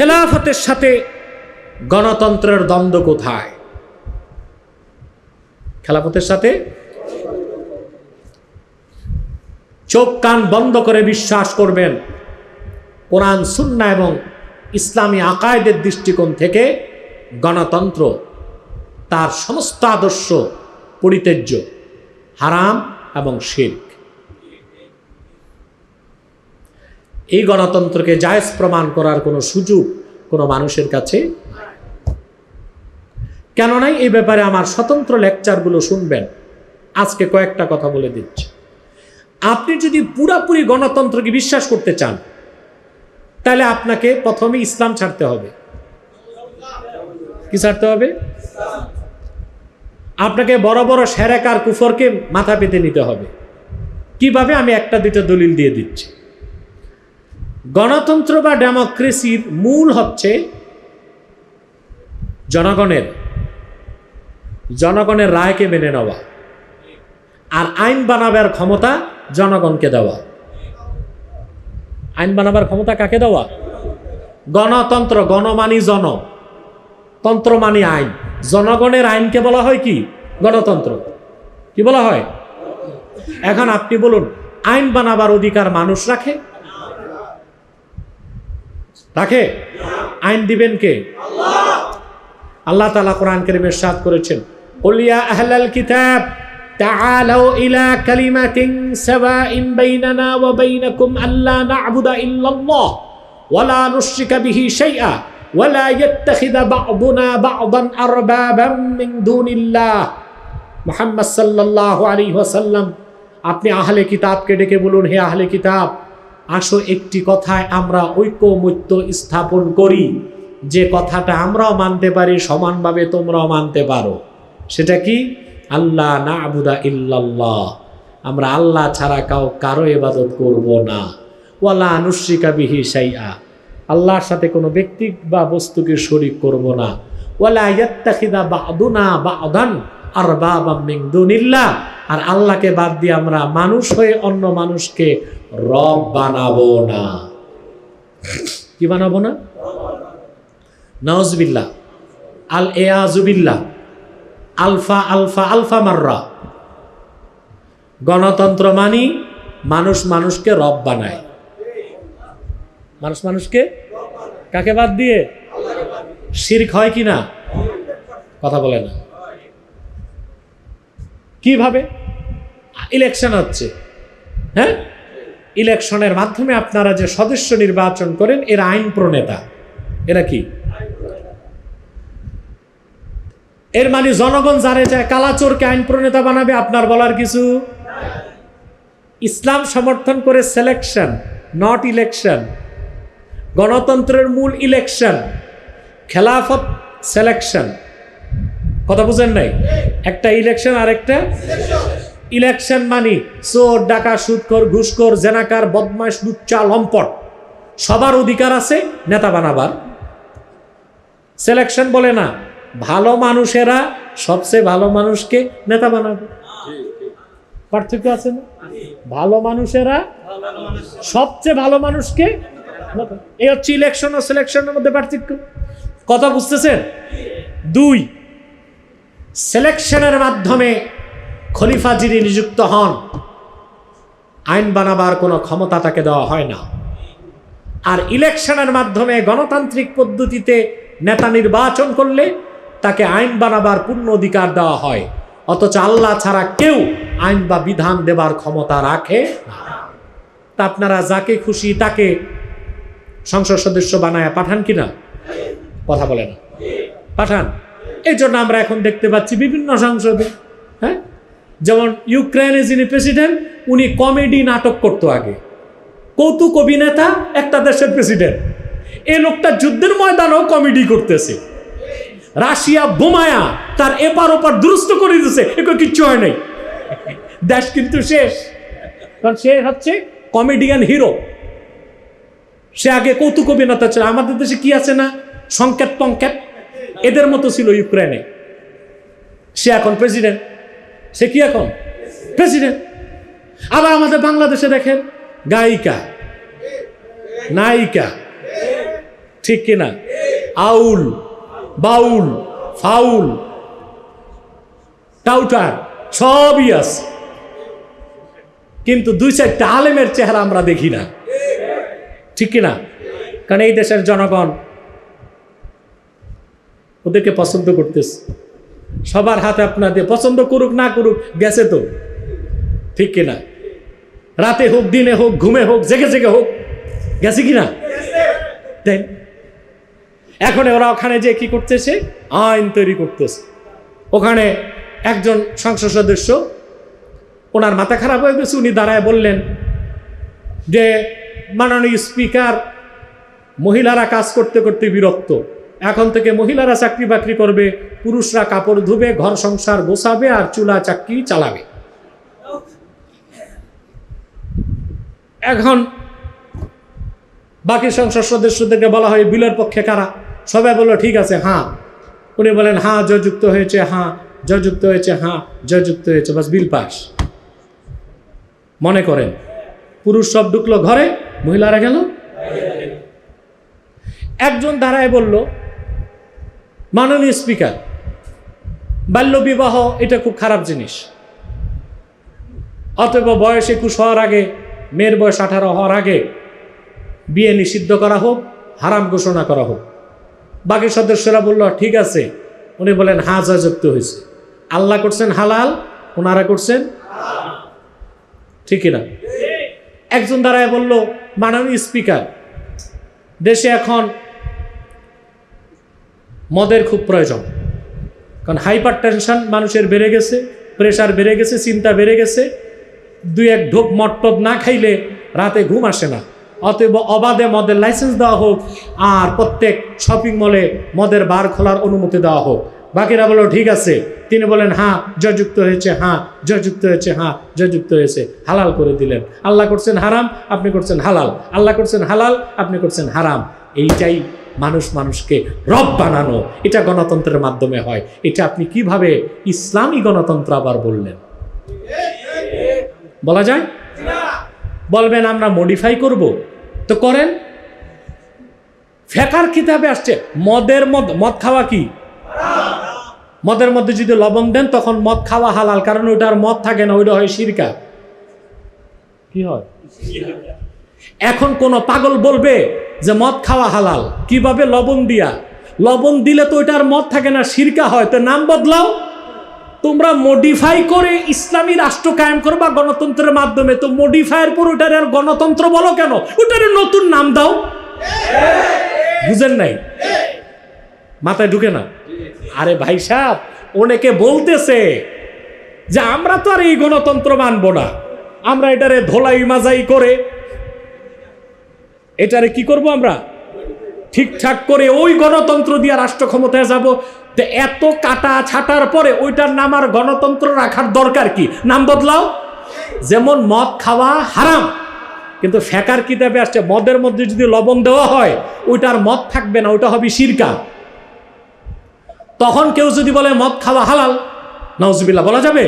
খেলাফতের সাথে গণতন্ত্রের দ্বন্দ্ব কোথায়? খেলাফতের সাথে চোখ কান বন্ধ করে বিশ্বাস করবেন, কোরআন সুন্নাহ এবং ইসলামী আকায়েদের দৃষ্টিকোণ থেকে গণতন্ত্র তার সমস্ত আদর্শ পরিত্যাজ্য, হারাম এবং শিরক। এই গণতন্ত্রকে জায়েজ প্রমাণ করার কোনো সুযোগ কোনো মানুষের কাছে কেন নাই? এই ব্যাপারে আমার স্বতন্ত্র লেকচারগুলো শুনবেন। আজকে কয়েকটা কথা বলে দিচ্ছি। আপনি যদি পুরাপুরি গণতন্ত্রকে বিশ্বাস করতে চান, তাহলে আপনাকে প্রথমে ইসলাম ছাড়তে হবে। কি ছাড়তে হবে? আপনাকে বড় বড় শিরক আর কুফরকে মাথা পেতে নিতে হবে। কিভাবে? আমি একটা দুটো দলিল দিয়ে দিচ্ছি। গণতন্ত্র বা ডেমোক্রেসির মূল হচ্ছে জনগণের রায়কে মেনে নেওয়া, আর আইন বানাবার ক্ষমতা জনগণকে দেওয়া। আইন বানাবার ক্ষমতা কাকে দেওয়া? গণতন্ত্র। গণ মানি জন, তন্ত্র মানি আইন। জনগণের আইনকে বলা হয় কি? গণতন্ত্র। কি বলা হয়? এখন আপনি বলুন, আইন বানাবার অধিকার মানুষ রাখে? রাখে? আইন দিবেন কে? আল্লাহ তাআলা কোরআন কারীমে ইরশাদ করেছেন, কুল ইয়া আহলাল কিতাব তাআলাউ ইলা কালিমাতিন সাওয়াইন বাইনানা ওয়া বাইনাকুম আল্লা না'বুদা ইল্লাল্লাহ ওয়া লা নুশরিকা বিহি শাইআ ওয়া লা ইয়াত্তাখিযা বা'দুনা বা'দান আরবাবাম মিন দুনিল্লাহ। মুহাম্মদ সাল্লাল্লাহু আলাইহি ওয়াসাল্লাম, আপনি আহলে কিতাবকে ডেকে বলুন, হে আহলে কিতাব, আসো একটি কথায় আমরা ঐকমত্য স্থাপন করি, যে কথাটা আমরাও মানতে পারি, সমানভাবে তোমরাও মানতে পারো। সেটা কি? আল্লাহ না'বুদা ইল্লাল্লাহ, আমরা আল্লাহ ছাড়া কারো ইবাদত করব না। ওয়ালা নুশরিকা বিহি শাইআ, আল্লাহর সাথে কোনো ব্যক্তি বা বস্তুকে শরীক করব না। ওয়ালা ইয়াত্তাখিযা বা'দুনা বা'দান আরবাবাম মিন দুনিল্লাহ, আর আল্লাহকে বাদ দিয়ে আমরা মানুষ হয়ে অন্য মানুষকে রব বানাবো না। কি বানাবো না? নাউজুবিল্লাহ, আল ইয়াজুবিল্লাহ, আলফা আলফা আলফা মাররা। গণতন্ত্র মানি মানুষ মানুষকে রব বানায়। মানুষ মানুষকে কাকে বাদ দিয়ে? শিরক হয় কি না? কথা বলে না। কিভাবে? ইলেকশন হচ্ছে, হ্যাঁ, ইলেকশনের মাধ্যমে আপনারা যে সদস্য নির্বাচন করেন, এরা আইন প্রণেতা। এরা কি? এর মানে জনগণ যারে চায় কালাচোরকে আইন প্রণেতা বানাবে, আপনার বলার কিছু। ইসলাম সমর্থন করে সিলেকশন, নট ইলেকশন। গণতন্ত্রের মূল ইলেকশন, খেলাফত সিলেকশন। কথা বুঝেন নাই? একটা ইলেকশন আর একটা ইলেকশন মানে চোর, ডাকা, সুদখোর, ঘুষখোর, জেনাকার, বদমাশ, লুচ্চা, লম্পট সবার অধিকার আছে নেতা বানাবার। সিলেকশন বলে না ভালো মানুষেরা সবচেয়ে ভালো মানুষকে নেতা বানাবে। পার্থক্য আছে না? ভালো মানুষেরা সবচেয়ে ভালো মানুষকে, এই হচ্ছে ইলেকশন ও সিলেকশনের মধ্যে পার্থক্য। কথা বুঝতেছেন? দুই, সিলেকশনের মাধ্যমে খলিফা যিনি নিযুক্ত হন, আইন বানাবার কোনো ক্ষমতা তাকে দেওয়া হয় না। আর ইলেকশনের মাধ্যমে গণতান্ত্রিক পদ্ধতিতে নেতা নির্বাচন করলে তাকে আইন বানাবার পূর্ণ অধিকার দেওয়া হয়। অথচ আল্লাহ ছাড়া কেউ আইন বা বিধান দেবার ক্ষমতা রাখে না। তা আপনারা যাকে খুশি তাকে সংসদ সদস্য বানায় পাঠান কিনা? কথা বলে না, পাঠান। এই জন্য আমরা এখন দেখতে পাচ্ছি বিভিন্ন সংসদে, হ্যাঁ, যেমন ইউক্রেনে যিনি প্রেসিডেন্ট, উনি কমেডি নাটক করতো আগে, কৌতুক অভিনেতা, একটা দেশের প্রেসিডেন্ট। এই লোকটা যুদ্ধের ময়দানেও কমেডি করতেছে। রাশিয়া বোমায়া তার এপার ওপার দুরস্ত করে দিতেছে, এগুলো কিচ্ছু হয় নাই, দেশ কিন্তু শেষ। কারণ সে হচ্ছে কমেডিয়ান হিরো। সে আগে কৌতুক অভিনেতা ছিল। আমাদের দেশে কি আছে না, সংকেত পঙ্কেত, এদের মতো ছিল ইউক্রেনে। সে এখন প্রেসিডেন্ট। সে কি এখন? প্রেসিডেন্ট। আবার আমাদের বাংলাদেশে দেখেন, গায়িকা, নায়িকা, ঠিক কিনা? আউল, বাউল, ফাউল, টাউটার সবই আছে, কিন্তু 2-4টা আলেমের চেহারা আমরা দেখি না, ঠিক কিনা? কারণ এই দেশের জনগণ ওদেরকে পছন্দ করতেছে, সবার হাতে আপনাদের পছন্দ করুক না করুক গেছে তো, ঠিক কিনা? রাতে হোক, দিনে হোক, ঘুমে হোক, জেগে জেগে হোক, গেছে কিনা? এখন ওরা ওখানে যে কি করতেছে, আইন তৈরি করতেছে। ওখানে একজন সংসদ সদস্য, ওনার মাথা খারাপ হয়ে গেছে, উনি দাঁড়ায় বললেন যে মাননীয় স্পিকার, মহিলারা কাজ করতে করতে বিরক্ত, এখন থেকে মহিলারা চাকরি বাকরি করবে, পুরুষরা কাপড় ধুবে, ঘর সংসার গোছাবে আর চুলা চাকরি চালাবে। এখন বাকি সংসদ সদস্যদেরকে বলা হয় বিলের পক্ষে কারা, সবাই বললো ঠিক আছে হ্যাঁ। উনি বলেন হ্যাঁ জয়যুক্ত হয়েছে, হ্যাঁ জয়যুক্ত হয়েছে, হ্যাঁ জয়যুক্ত হয়েছে, বাস বিল পাস। মনে করেন পুরুষ সব ঢুকলো ঘরে, মহিলারা গেল। একজন দাঁড়ায় বলল, মাননীয় স্পিকার, বাল্য বিবাহ এটা খুব খারাপ জিনিস, অতএব বয়স 21 হওয়ার আগে, মেয়ের বয়স 18 হওয়ার আগে বিয়ে নিষিদ্ধ করা হোক, হারাম ঘোষণা করা হোক। বাকি সদস্যরা বলল ঠিক আছে। উনি বলেন হ্যাঁ জয়যুক্ত হয়েছে। আল্লাহ করছেন হালাল, ওনারা করছেন, ঠিক না? একজন দাঁড়ায় বলল, মাননীয় স্পিকার, দেশে এখন মদের খুব প্রয়োজন, কারণ হাইপার টেনশন মানুষের বেড়ে গেছে, প্রেশার বেড়ে গেছে, চিন্তা বেড়ে গেছে, 2-1 ঢোক মদ টদ না খাইলে রাতে ঘুম আসে না। অতএব অবাধে মদের লাইসেন্স দেওয়া হোক, আর প্রত্যেক শপিং মলে মদের বার খোলার অনুমতি দেওয়া হোক। বাকিরা বলল ঠিক আছে। তিনি বলেন হ্যাঁ জয়যুক্ত হয়েছে, হ্যাঁ জয়যুক্ত হয়েছে, হ্যাঁ জয়যুক্ত হয়েছে। হালাল করে দিলেন। আল্লাহ করছেন হারাম, আপনি করছেন হালাল, আল্লাহ করছেন হালাল, আপনি করছেন হারাম। এইটাই মানুষকে রব বানানো, এটা গণতন্ত্রের মাধ্যমে হয়। এটা আপনি কিভাবে ইসলামী গণতন্ত্র আবার বললেন? বলা যায়? বলবেন আমরা মডিফাই করব, তো করেন। ফেকার কিতাবে আসছে মদ খাওয়া কি? মদের মধ্যে যদি লবণ দেন তখন মদ খাওয়া হালাল, কারণ ওইটার মদ থাকে না, ওইটা হয় শিরকা। কি হয়? এখন কোন পাগল বলবে যে মদ খাওয়া হালাল, কিভাবে? লবণ দিয়া। লবণ দিলে তো ওইটার মদ থাকে না, শিরকা হয়। তো নাম বদলাও, তোমরা মডিফাই করে ইসলামী রাষ্ট্র কায়েম করবা গণতন্ত্রের মাধ্যমে। তো মডিফাইয়ের পর ওটার আর গণতন্ত্র বলো কেন? ওটার নতুন নাম দাও। বুঝেন নাই? মাথায় ঢুকে না? আরে ভাই সাহেব, অনেকে বলতেছে যে আমরা তো আর এই গণতন্ত্র মানবো না, আমরা এটারে ধোলাই মাজাই করে এটারে কি করব, আমরা ঠিকঠাক করে ওই গণতন্ত্র দিয়ে রাষ্ট্র ক্ষমতায় যাব। তো এত কাটা ছাটার পরে ওইটার নাম আর গণতন্ত্র রাখার দরকার কি? নাম বদলাও। যেমন মদ খাওয়া হারাম, কিন্তু ফেকার কিতাবে আসছে মদের মধ্যে যদি লবণ দেওয়া হয় ওইটার মদ থাকবে না, ওইটা হবে শিরকা। তখন কেউ যদি বলে মদ খাওয়া হালাল, নাউজুবিল্লাহ বলা যাবে?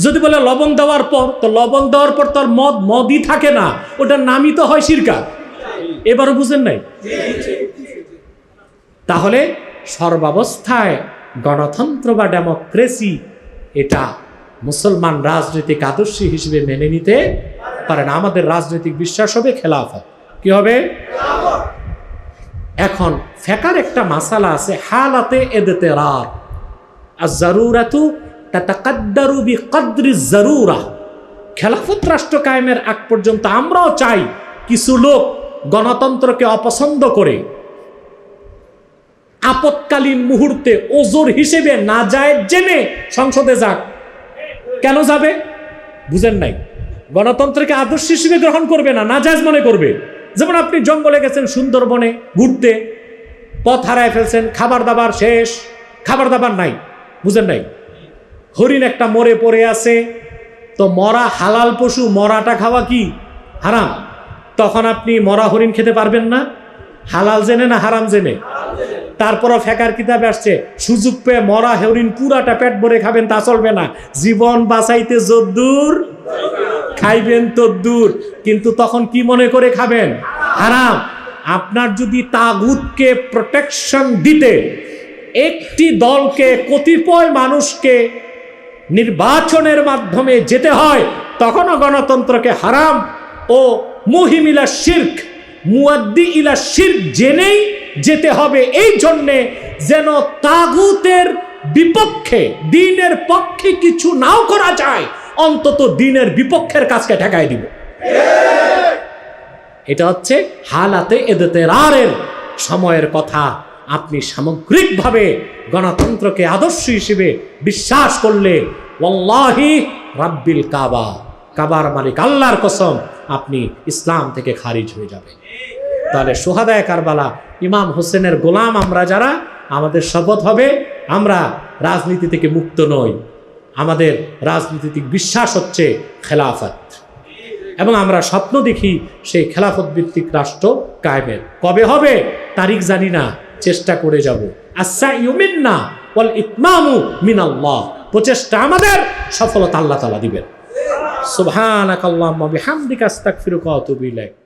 যদি বলে লবণ দেওয়ার পর, তো লবণ দেওয়ার পর তার মদই থাকে না, ওটার নামই তো হয় শিরকা। এবারও বুঝেন নাই? তাহলে সর্বাবস্থায় গণতন্ত্র বা ডেমোক্রেসি এটা মুসলমান রাজনৈতিক আদর্শ হিসেবে মেনে নিতে পারে না। আমাদের রাজনৈতিক বিশ্বাস হবে খেলাফত। কি হবে? এখন ফেকার একটা মাসালা আছে, হালাতে এদতেরার, আর জারুরাতু তাতাকাদ্দারু বিকদরি জারুরা। খেলাফত রাষ্ট্র কায়েমের আগ পর্যন্ত আমরাও চাই কিছু লোক গণতন্ত্রকে অপছন্দ করে আপৎকালীন মুহূর্তে ওজোর হিসেবে না যায় জেনে সংসদে যাক। কেন যাবে? বুঝেন নাই? গণতন্ত্রকে আদর্শ হিসেবে গ্রহণ করবে না, নাজায়েজ মনে করবে। যেমন আপনি জঙ্গলে গেছেন সুন্দরবনে ঘুরতে, পথ হারায় ফেলছেন, খাবার দাবার শেষ, খাবার দাবার নাই, বুঝেন নাই? হরিণ একটা মরে পড়ে আছে, তো মরা হালাল পশু, মরাটা খাওয়া কি হারাম। তখন আপনি মরা হরিণ খেতে পারবেন না, হালাল জেনে না হারাম জেনে। তারপরও ফেকার কিতাবে আসছে সুযোগ পেয়ে মরা হরিণ পুরাটা পেট ভরে খাবেন, তা চলবে না। জীবন বাঁচাইতে যদ্দূর খাইবেন তদ্দূর, কিন্তু তখন কি মনে করে খাবেন? হারাম। আপনার যদি তাগুতকে প্রোটেকশন দিতে একটি দলকে, কতিপয় মানুষকে নির্বাচনের মাধ্যমে যেতে হয়, তখনও গণতন্ত্রকে হারাম ও মুহিম ইলা শিরক, মুয়াদ্দি ইলা শিরক জেনেই যেতে হবে, এই জন্যে যেন তাগুতের বিপক্ষে, দ্বীনের পক্ষে কিছু নাও করা যায়, অন্তত দ্বীনের বিপক্ষের কাজকে ঠেকায় দিব। এটা হচ্ছে হালাতে এদেতেরারের সময়ের কথা। আপনি সামগ্রিকভাবে গণতন্ত্রকে আদর্শ হিসেবে বিশ্বাস করলে, ওয়াল্লাহি রাব্বিল কাবা, কাবার মালিক আল্লাহর কসম, আপনি ইসলাম থেকে খারিজ হয়ে যাবেন। তাহলে শুহাদায়ে কারবালা ইমাম হোসেনের গোলাম আমরা যারা, আমাদের শপথ হবে আমরা রাজনীতি থেকে মুক্ত নই, আমাদের রাজনীতিক বিশ্বাস হচ্ছে খেলাফত, এবং আমরা স্বপ্ন দেখি সেই খেলাফত ভিত্তিক রাষ্ট্র কায়েমের। কবে হবে তারিখ জানি না, চেষ্টা করে যাব। আস-সাইয়ু মিন্না ওয়াল ইতমামু মিনাল্লাহ, প্রচেষ্টা আমাদের, সফলতা আল্লাহ তাআলা দিবেন। সুবহানাকাল্লাহুম্মা বিহামদিকা আস্তাগফিরুকা ওয়া আতুবু ইলাইক।